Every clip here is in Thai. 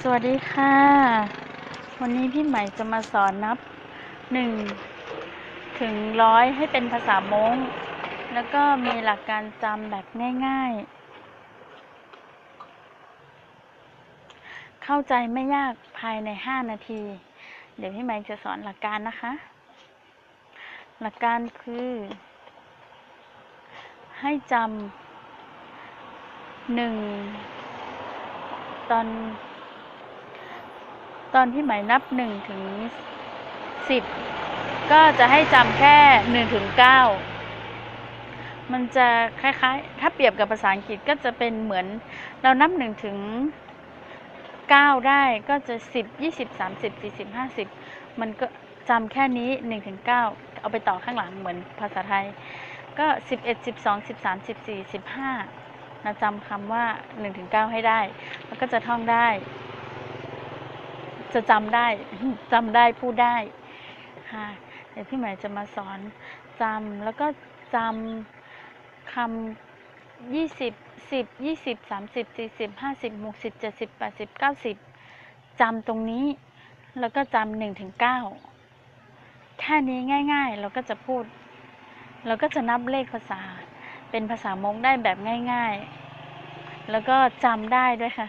สวัสดีค่ะ วันนี้พี่ใหม่จะมาสอนนับ1 ถึง 100ให้เป็นภาษาม้งแล้วก็มีหลักการจำแบบง่ายๆเข้าใจไม่ยากภายใน5 นาที เดี๋ยวพี่ใหม่จะสอนหลักการนะคะ หลักการคือให้จำตอนพี่ใหม่นับ1 ถึง 10ก็จะให้จำแค่1 ถึง 9มันจะคล้ายๆถ้าเปรียบกับภาษาอังกฤษก็จะเป็นเหมือนเรานับ1 ถึง 9ได้ก็จะ10 20 30 40 50มันก็จำแค่นี้1 ถึง 9เอาไปต่อข้างหลังเหมือนภาษาไทยก็11 12 13 14 15เราจำคำว่า1 ถึง 9ให้ได้แล้วก็จะท่องได้จะจำได้พูดได้ค่ะเดี๋ยวพี่ใหม่จะมาสอนจำแล้วก็จำคำ20 10 20 30 40 50 60 70 80 90จำตรงนี้แล้วก็จำ1 ถึง 9แค่นี้ง่ายๆเราก็จะพูดเราก็จะนับเลขภาษาเป็นภาษามงได้แบบง่ายๆแล้วก็จำได้ด้วยค่ะ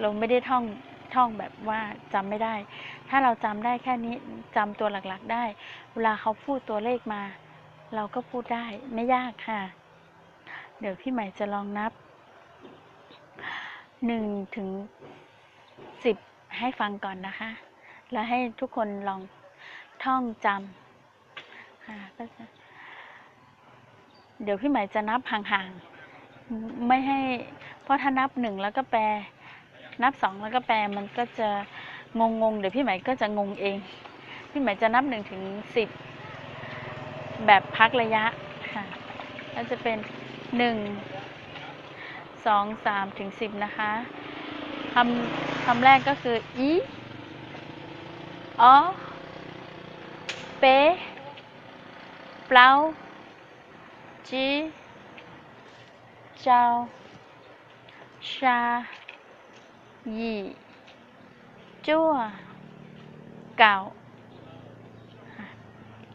เราไม่ได้ท่องแบบว่าจำไม่ได้ถ้าเราจำได้แค่นี้จำตัวหลักๆได้เวลาเขาพูดตัวเลขมาเราก็พูดได้ไม่ยากค่ะเดี๋ยวพี่ใหม่จะลองนับ1 ถึง 10ให้ฟังก่อนนะคะแล้วให้ทุกคนลองท่องจำค่ะเดี๋ยวพี่ใหม่จะนับห่างๆไม่ให้เพราะถ้านับ1แล้วก็แปลนับ2แล้วก็แปลมันก็จะงงเดี๋ยวพี่ใหม่ก็จะงงเองพี่ใหม่จะนับ1 ถึง 10แบบพักระยะค่ะแล้วจะเป็น1 2 3 ถึง 10นะคะคำแรกก็คืออีอเปเปล่าจีเจ้าชายีจั่วเก่า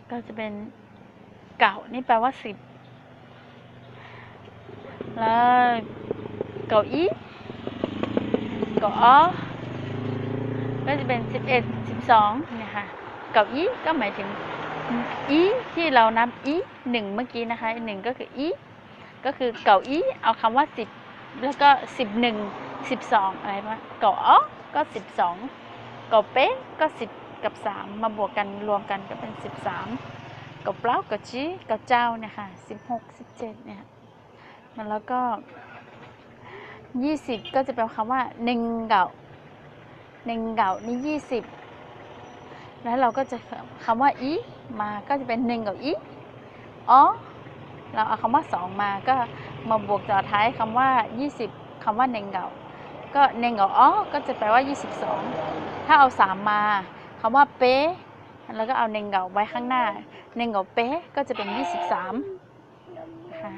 ก็จะเป็นเก่านี่แปลว่า10แล้วเก้าอี้เก้าอ้อก็จะเป็น11 12เนี่ยค่ะเก้าอี้ก็หมายถึงอีที่เรานับอี1เมื่อกี้นะคะ1ก็คืออีก็คือเก้าอี้เอาคำว่า10แล้วก็11 12อะไรวะเก้าอ้อก็12เก้าเป๊ะก็10กับ3มาบวกกันรวมกันก็เป็น13เก้าเปล่าเก้าจี้เก้าเจ้าเนี่ยค่ะ16 17เนี่ยแล้วก็20ก็จะเป็นคำว่าเน่งเก่านี่20แล้วเราก็จะคำว่าอีมาก็จะเป็น1กับอีอ๋อเราเอาคำว่า2มาก็มาบวกต่อท้ายคำว่า20คำว่าเน่งเก่าก็เน่งเก่าอ๋อก็จะแปลว่า22ถ้าเอา3มาคำว่าเป๊ะแล้วก็เอาเน่งเก่าไว้ข้างหน้าเน่งเก่าเป๊ะก็จะเป็น23ค่ะ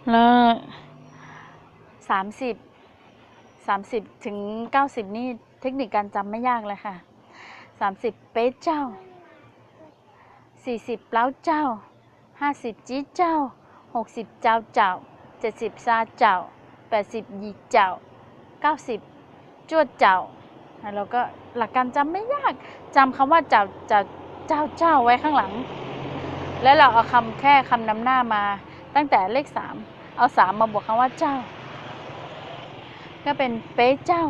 แล้ว30ถึง90นี่เทคนิคการจำไม่ยากเลยค่ะ30เป๊ะเจ้า40เปล่าเจ้า50จี้เจ้า60เจ้า70ซาเจ้า80ยีเจ้า90จวดเจ้าแล้วก็หลักการจำไม่ยากจำคำว่าเจ้าไว้ข้างหลังแล้วเราเอาแค่คำนำหน้ามาตั้งแต่เลข3เอา3มาบวกคำว่าเจ้าก็เป็นเป๊ะเจ้า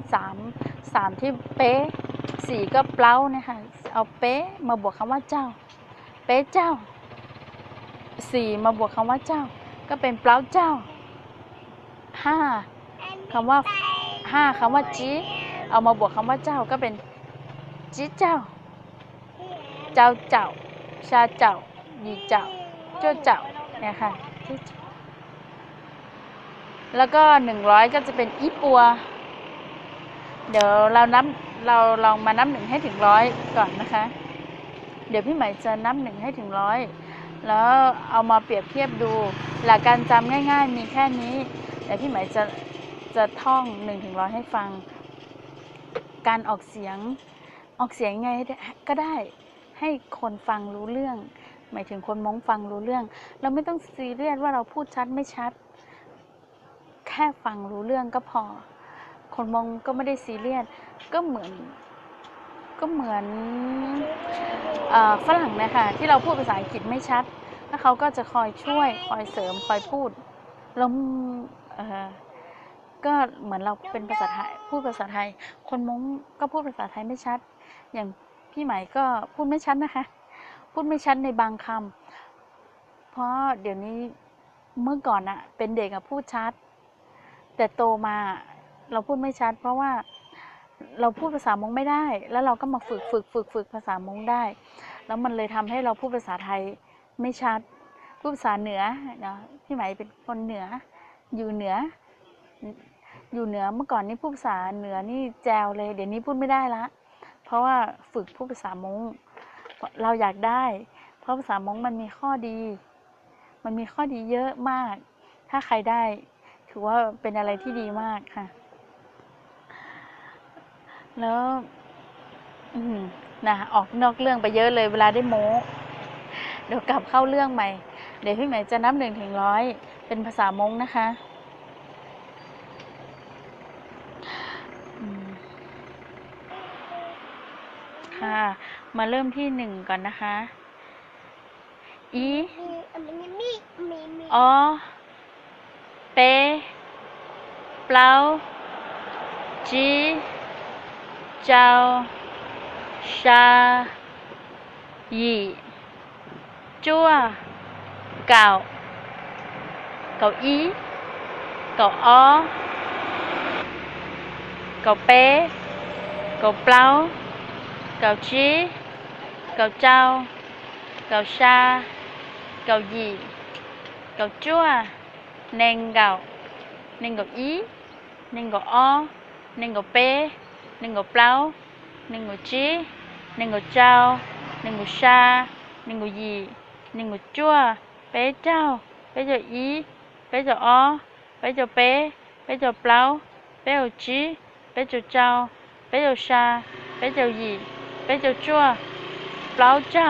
3ที่เป๊ะ4ก็เปล่าเนี่ยค่ะเอาเป๊ะมาบวกคำว่าเจ้าเป๊ะเจ้า4มาบวกคำว่าเจ้าก็เป็นเปล่าเจ้า5คำว่าจี้เอามาบวกคำว่าเจ้าก็เป็นจี้เจ้าชาเจ้ายีเจ้าจ้วเจ้าเนี่ยค่ะแล้วก็100ก็จะเป็นอีปัวเดี๋ยวเราลองมานับ1ให้ถึง100ก่อนนะคะเดี๋ยวพี่ใหม่จะนับ1ให้ถึง100แล้วเอามาเปรียบเทียบดูหลักการจำง่ายๆมีแค่นี้เดี๋ยวพี่ใหม่จะ จะท่อง1 ถึง 100ให้ฟังการออกเสียงไงก็ได้ให้คนฟังรู้เรื่องหมายถึงคนม้งฟังรู้เรื่องเราไม่ต้องซีเรียสว่าเราพูดชัดไม่ชัดแค่ฟังรู้เรื่องก็พอคนม้งก็ไม่ได้ซีเรียสก็เหมือนฝรั่งนะคะที่เราพูดภาษาอังกฤษไม่ชัดแล้วเขาก็จะคอยช่วยคอยเสริมคอยพูดแล้วก็เหมือนเราเป็นภาษาไทยพูดภาษาไทยคนม้งก็พูดภาษาไทยไม่ชัดอย่างพี่ไหมก็พูดไม่ชัดนะคะพูดไม่ชัดในบางคำเพราะเดี๋ยวนี้เมื่อก่อนอะเป็นเด็กอะพูดชัดแต่โตมาเราพูดไม่ชัดเพราะว่าเราพูดภาษามงไม่ได้แล้วเราก็มาฝึกภาษามงได้แล้วมันเลยทำให้เราพูดภาษาไทยไม่ชัดพูดภาษาเหนือเนาะพี่ไหมเป็นคนเหนืออยู่เหนือเมื่อก่อนนี่พูดภาษาเหนือนี่แจวเลยเดี๋ยวนี้พูดไม่ได้ละเพราะว่าฝึกพูดภาษามงเราอยากได้เพราะภาษามงมันมีข้อดีเยอะมากถ้าใครได้ถือว่าเป็นอะไรที่ดีมากค่ะแล้วนะออกนอกเรื่องไปเยอะเลยเวลาได้โม้เดี๋ยวกลับเข้าเรื่องใหม่เดี๋ยวพี่ใหม่จะนับ1 ถึง 100เป็นภาษามงนะคะค่ะมาเริ่มที่1ก่อนนะคะอีอเปเปล่าจีเจ้าชายีจั่วเก่าอีเก่าอ้อเก่าเป้เก่าเปล่าเก่าจีเก่าเจ้าเก่าชาเก่ายีเก่าจั่วเน่งเก่าอีเน่งเก่าอ้อเน่งเก่าเป้เน่งเก่าเปล่าเน่งเก่าจีเน่งเก่าเจ้าเน่งเก่าชาเน่งเก่ายีเน่งเก่าจั่วเป้เจ้าเป้เจ้าอีเป้เจ้าอ้อเป้เจ้าเป้เป้เจ้าเปล่าเป้เจ้าจีเป้เจ้าเจ้าเป้เจ้าชาเป้เจ้ายีเป้เจ้าจั่วเปล่าเจ้า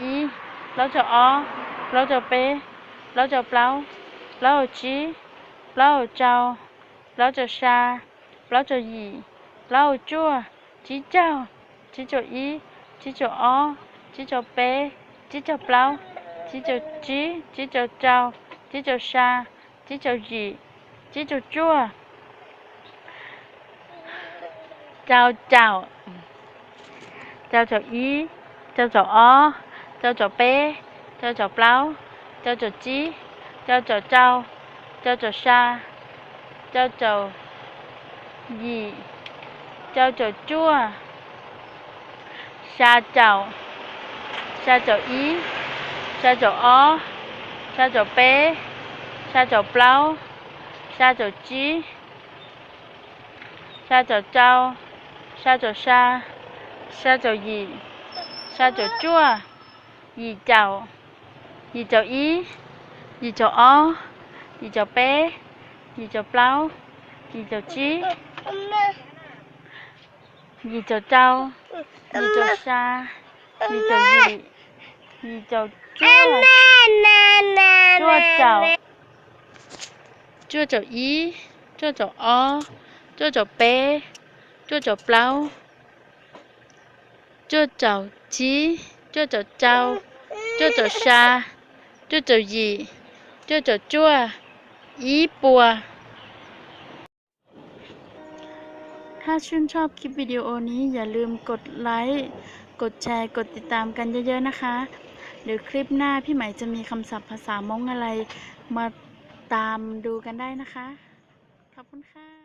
อีเปล่าเจ้าอ้อเปล่าเจ้าเป้เปล่าเจ้าเปล่าเปล่าจีเปล่าเจ้าเปล่าเจ้าชาเปล่าเจ้ายีเปล่าจั่วจีเจ้าอีจีเจ้าอ้อจีเจ้าเป้จีเจ้าเปล่าจีเจ้าจีเจ้าเจ้าจีเจ้าชาจีเจ้ายีจีเจ้าจั่วเจ้าอีเจ้าอ้อเจ้าเป้เจ้าเปล่าเจ้าจีเจ้าชาเจ้ายีเจ้าจั่วชาเจ้าอีชาเจ้าอ้อชาเจ้าเป้ชาเจ้าเปล่าชาเจ้าจีชาเจ้าเจ้าชาเจ้าชาเจ้ายีชาเจ้าจั่วยีเจ้าอียีเจ้าอ้อยีเจ้าเป้ยีเจ้าเปล่ายีเจ้าจียีเจ้าเจ้ายีเจ้าชายีเจ้ายีเจ้าจั่วเจ้าอีเจ้าอ้อเจ้าเป้เจ้าเปล่าเจ้าจีเจ้าชาเจ้ายีเจ้าจั่วอีปัวถ้าชื่นชอบคลิปวิดีโอนี้อย่าลืมกดไลค์กดแชร์กดติดตามกันเยอะๆนะคะเดี๋ยวคลิปหน้าพี่ไหมจะมีคำศัพท์ภาษามงอะไรมาตามดูกันได้นะคะขอบคุณค่ะ